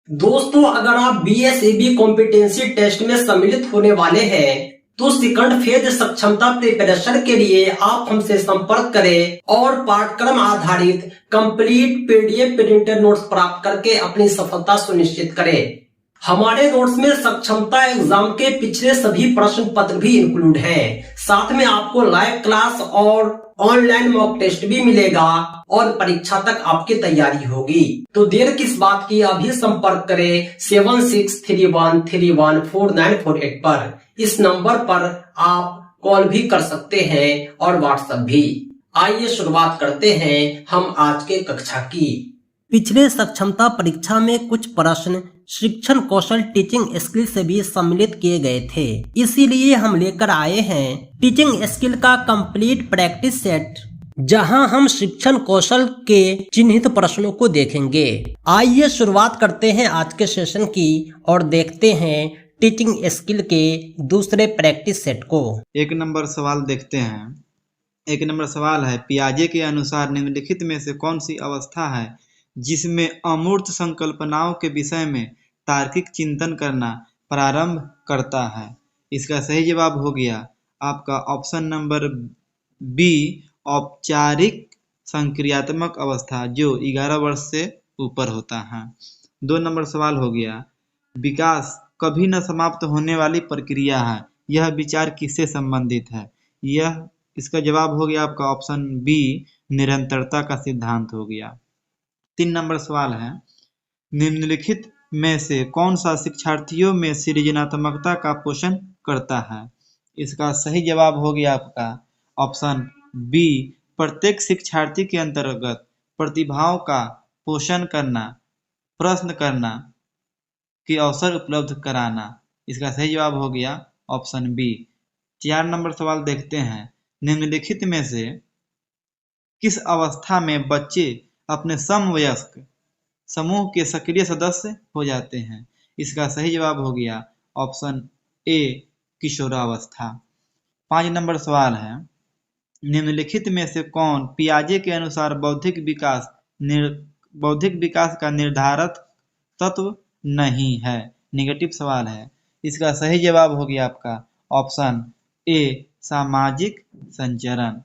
दोस्तों, अगर आप बीएसएबी कॉम्पिटेंसी टेस्ट में सम्मिलित होने वाले हैं तो सेकंड फेज सक्षमता प्रिपरेशन के लिए आप हमसे संपर्क करें और पाठ्यक्रम आधारित कंप्लीट पीडीएफ प्रिंटेड नोट्स प्राप्त करके अपनी सफलता सुनिश्चित करें। हमारे नोट्स में सक्षमता एग्जाम के पिछले सभी प्रश्न पत्र भी इंक्लूड हैं। साथ में आपको लाइव क्लास और ऑनलाइन मॉक टेस्ट भी मिलेगा और परीक्षा तक आपकी तैयारी होगी। तो देर किस बात की, अभी संपर्क करें 7631314948 पर। इस नंबर पर आप कॉल भी कर सकते हैं और व्हाट्सएप भी। आइए शुरुआत करते हैं हम आज के कक्षा की। पिछले सक्षमता परीक्षा में कुछ प्रश्न शिक्षण कौशल टीचिंग स्किल से भी सम्मिलित किए गए थे, इसीलिए हम लेकर आए हैं टीचिंग स्किल का कंप्लीट प्रैक्टिस सेट, जहां हम शिक्षण कौशल के चिन्हित प्रश्नों को देखेंगे। आइए शुरुआत करते हैं आज के सेशन की और देखते हैं टीचिंग स्किल के दूसरे प्रैक्टिस सेट को। एक नंबर सवाल देखते हैं। एक नंबर सवाल है, पियाजे के अनुसार निम्नलिखित में से कौन सी अवस्था है जिसमें अमूर्त संकल्पनाओं के विषय में तार्किक चिंतन करना प्रारंभ करता है। इसका सही जवाब हो गया आपका ऑप्शन नंबर बी, औपचारिक संक्रियात्मक अवस्था, जो 11 वर्ष से ऊपर होता है। 2 नंबर सवाल हो गया, विकास कभी न समाप्त होने वाली प्रक्रिया है, यह विचार किससे संबंधित है। यह इसका जवाब हो गया आपका ऑप्शन बी, निरंतरता का सिद्धांत हो गया। 3 नंबर सवाल है, निम्नलिखित में से कौन सा शिक्षार्थियों में सृजनात्मकता का पोषण करता है। इसका सही जवाब हो गया आपका ऑप्शन बी, प्रत्येक शिक्षार्थी के अंतर्गत प्रतिभाओं का पोषण करना, प्रश्न करना के अवसर उपलब्ध कराना। इसका सही जवाब हो गया ऑप्शन बी। 4 नंबर सवाल देखते हैं, निम्नलिखित में से किस अवस्था में बच्चे अपने समवयस्क समूह के सक्रिय सदस्य हो जाते हैं। इसका सही जवाब हो गया ऑप्शन ए, किशोरावस्था। 5 नंबर सवाल है, निम्नलिखित में से कौन पियाजे के अनुसार बौद्धिक विकास का निर्धारक तत्व नहीं है। निगेटिव सवाल है। इसका सही जवाब हो गया आपका ऑप्शन ए, सामाजिक संचरण।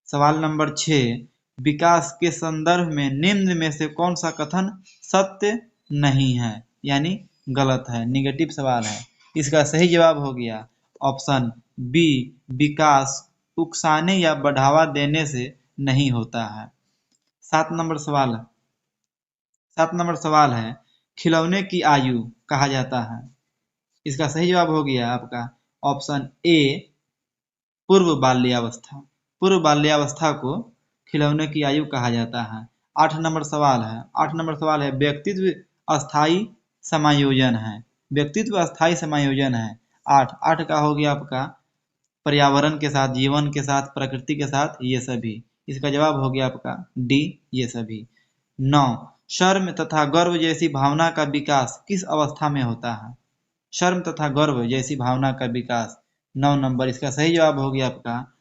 सवाल नंबर 6, विकास के संदर्भ में निम्न में से कौन सा कथन सत्य नहीं है, यानी गलत है। निगेटिव सवाल है। इसका सही जवाब हो गया ऑप्शन बी, विकास उकसाने या बढ़ावा देने से नहीं होता है। 7 नंबर सवाल है, खिलौने की आयु कहा जाता है। इसका सही जवाब हो गया आपका ऑप्शन ए, पूर्व बाल्यावस्था। पूर्व बाल्यावस्था को खिलौने की आयु कहा जाता है। 8 नंबर सवाल है, व्यक्तित्व अस्थाई समायोजन है। व्यक्तित्व अस्थाई समायोजन है। 8 का हो गया आपका पर्यावरण के साथ, जीवन के साथ, प्रकृति के साथ, ये सभी। इसका जवाब हो गया आपका डी, ये सभी। 9, शर्म तथा गर्व जैसी भावना का विकास किस अवस्था में होता है। शर्म तथा गर्व जैसी भावना का विकास 9 नंबर। इसका सही जवाब हो गया आपका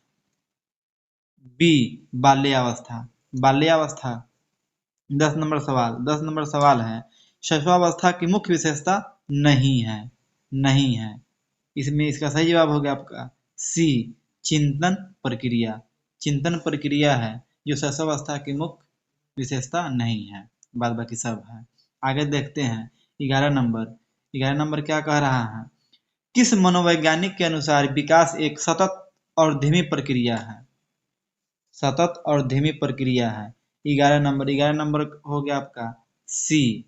बी, बाल्यावस्था। 10 नंबर सवाल है, शैशवावस्था की मुख्य विशेषता नहीं है। इसमें इसका सही जवाब हो गया आपका सी, चिंतन प्रक्रिया है जो शैशवावस्था की मुख्य विशेषता नहीं है, बाद बाकी सब है। आगे देखते हैं 11 नंबर क्या कह रहा है, किस मनोवैज्ञानिक के अनुसार विकास एक सतत और धीमी प्रक्रिया है। 11 नंबर हो गया आपका सी,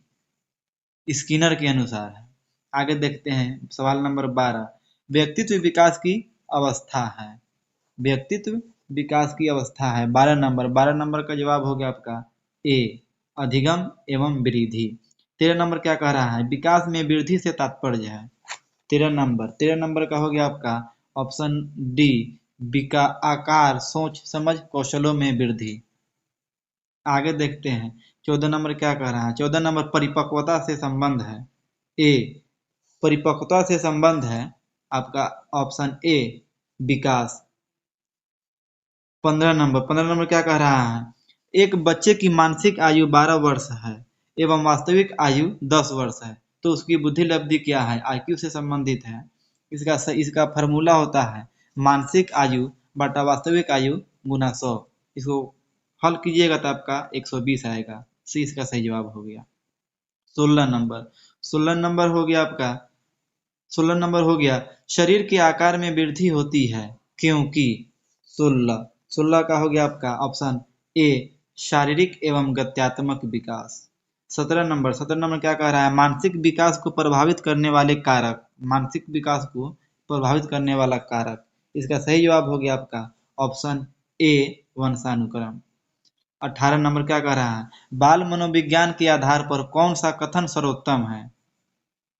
स्किनर के अनुसार है। आगे देखते हैं सवाल नंबर 12, व्यक्तित्व विकास की अवस्था है। 12 नंबर का जवाब हो गया आपका ए, अधिगम एवं वृद्धि। 13 नंबर क्या कह रहा है, विकास में वृद्धि से तात्पर्य है। 13 नंबर का हो गया आपका ऑप्शन डी, आकार, सोच समझ, कौशलों में वृद्धि। आगे देखते हैं 14 नंबर क्या कह रहा है। 14 नंबर परिपक्वता से संबंध है। ए, परिपक्वता से संबंध है आपका ऑप्शन ए, विकास। 15 नंबर क्या कह रहा है, एक बच्चे की मानसिक आयु 12 वर्ष है, एवं वास्तविक आयु 10 वर्ष है तो उसकी बुद्धि लब्धि क्या है, आईक्यू से संबंधित है। इसका फॉर्मूला होता है मानसिक आयु बटा वास्तविक आयु गुना 100। इसको हल कीजिएगा तो आपका 120 आएगा। सी इसका सही जवाब हो गया। 16 नंबर हो गया आपका 16 नंबर हो गया शरीर के आकार में वृद्धि होती है क्योंकि 16 का हो गया आपका ऑप्शन ए शारीरिक एवं गत्यात्मक विकास। 17 नंबर क्या कह रहा है, मानसिक विकास को प्रभावित करने वाले कारक, मानसिक विकास को प्रभावित करने वाला कारक। इसका सही जवाब हो गया आपका ऑप्शन ए वंशानुक्रम। 18 नंबर क्या कह रहा है, बाल मनोविज्ञान के आधार पर कौन सा कथन सर्वोत्तम है,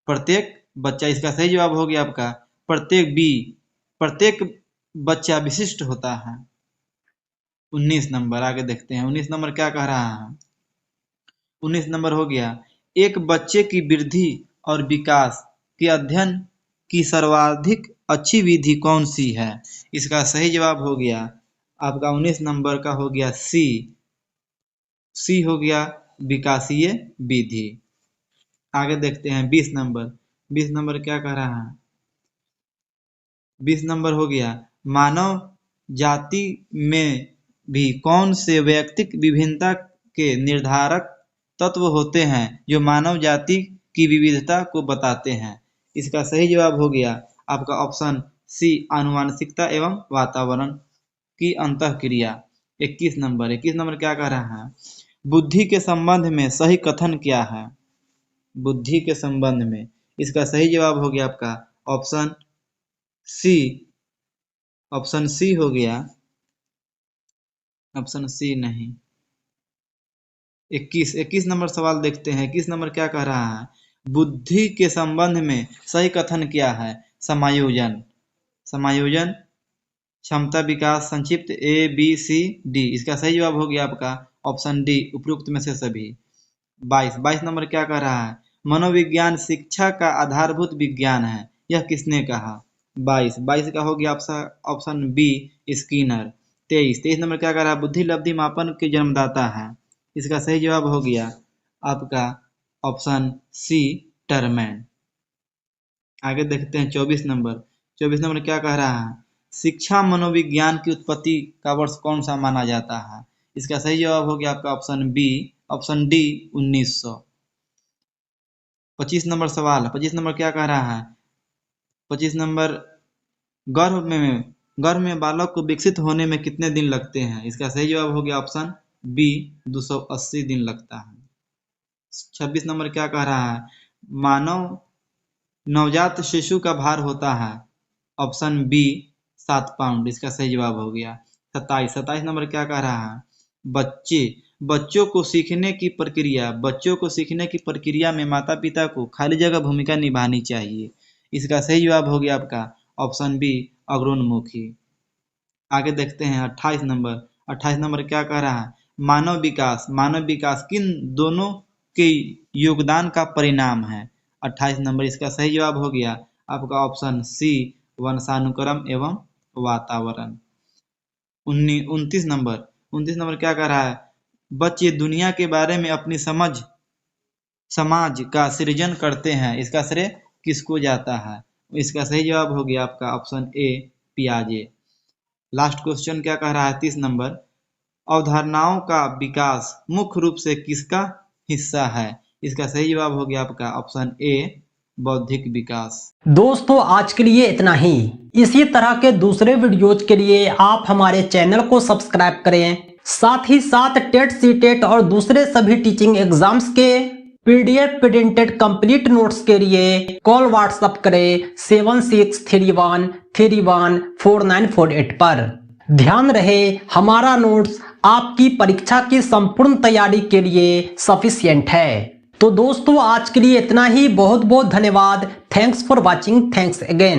प्रत्येक बच्चा। इसका सही जवाब हो गया आपका प्रत्येक बच्चा विशिष्ट होता है। 19 नंबर आगे देखते हैं। 19 नंबर क्या कह रहा है, 19 नंबर हो गया एक बच्चे की वृद्धि और विकास के अध्ययन की सर्वाधिक अच्छी विधि कौन सी है। इसका सही जवाब हो गया आपका 19 नंबर का हो गया सी हो गया विकासीय विधि। आगे देखते हैं 20 नंबर क्या कह रहा है, 20 नंबर हो गया मानव जाति में भी कौन से वैयक्तिक विभिन्नता के निर्धारक तत्व होते हैं जो मानव जाति की विविधता को बताते हैं। इसका सही जवाब हो गया आपका ऑप्शन सी आनुवांशिकता एवं वातावरण की अंतःक्रिया। 21 नंबर क्या कह रहा है, बुद्धि के संबंध में सही कथन क्या है, बुद्धि के संबंध में। इसका सही जवाब हो गया आपका ऑप्शन सी हो गया, ऑप्शन सी नहीं। 21 नंबर सवाल देखते हैं। 21 नंबर क्या कह रहा है, बुद्धि के संबंध में सही कथन क्या है, समायोजन, क्षमता विकास, संक्षिप्त ए बी सी डी। इसका सही जवाब हो गया आपका ऑप्शन डी उपरोक्त में से सभी। 22 नंबर क्या कह रहा है, मनोविज्ञान शिक्षा का आधारभूत विज्ञान है, यह किसने कहा। 22 का हो गया ऑप्शन बी स्किनर। 23 नंबर क्या कह रहा है, बुद्धि लब्धि मापन के जन्मदाता है। इसका सही जवाब हो गया आपका ऑप्शन सी टर्मैन। आगे देखते हैं 24 नंबर क्या कह रहा है, शिक्षा मनोविज्ञान की उत्पत्ति का वर्ष कौन सा माना जाता है। इसका सही जवाब हो गया आपका ऑप्शन डी 1900। 25 नंबर क्या कह रहा है, 25 नंबर गर्भ में बालक को विकसित होने में कितने दिन लगते हैं। इसका सही जवाब हो गया ऑप्शन बी 280 दिन लगता है। 26 नंबर क्या कह रहा है, मानव नवजात शिशु का भार होता है, ऑप्शन बी 7 पाउंड। इसका सही जवाब हो गया 27 नंबर क्या कह रहा है, बच्चों को सीखने की प्रक्रिया में माता पिता को खाली जगह भूमिका निभानी चाहिए। इसका सही जवाब हो गया आपका ऑप्शन बी अग्रोन्मुखी। आगे देखते हैं 28 नंबर क्या कह रहा है, मानव विकास किन दोनों के योगदान का परिणाम है। 28 नंबर इसका सही जवाब हो गया आपका ऑप्शन सी वंशानुक्रम एवं वातावरण। 29 नंबर क्या कह रहा है, बच्चे दुनिया के बारे में अपनी समाज का सृजन करते हैं, इसका श्रेय किसको जाता है। इसका सही जवाब हो गया आपका ऑप्शन ए पियाजे। लास्ट क्वेश्चन क्या कह रहा है 30 नंबर, अवधारणाओं का विकास मुख्य रूप से किसका हिस्सा है। इसका सही जवाब हो गया आपका ऑप्शन ए बौद्धिक विकास। दोस्तों आज के लिए इतना ही। इसी तरह के दूसरे वीडियोज के लिए आप हमारे चैनल को सब्सक्राइब करें, साथ ही साथ टेट सीटेट और दूसरे सभी टीचिंग एग्जाम्स के पीडीएफ प्रिंटेड कंप्लीट नोट्स के लिए कॉल व्हाट्सएप करें 7631314948 पर। ध्यान रहे हमारा नोट्स आपकी परीक्षा की संपूर्ण तैयारी के लिए सफिशिएंट है। तो दोस्तों आज के लिए इतना ही। बहुत बहुत धन्यवाद। Thanks for watching. Thanks again.